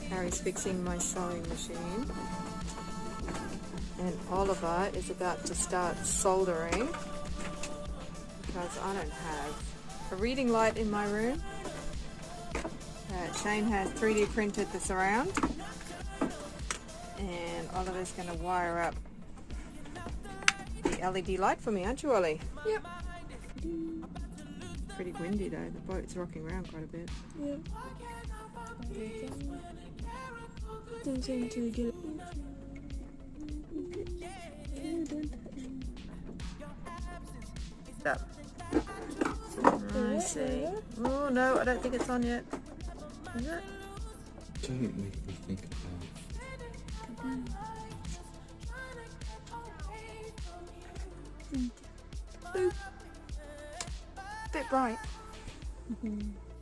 Harry's fixing my sewing machine. And Oliver is about to start soldering because I don't have a reading light in my room. Shane has 3D printed the surround, and Oliver's going to wire up the LED light for me, aren't you, Ollie? Yep. Pretty windy though, the boat's rocking around quite a bit. Yep. Don't seem to get it. Up. I see. Oh no, I don't think it's on yet. Is it? Don't make me think about Bit bright. Mm-hmm.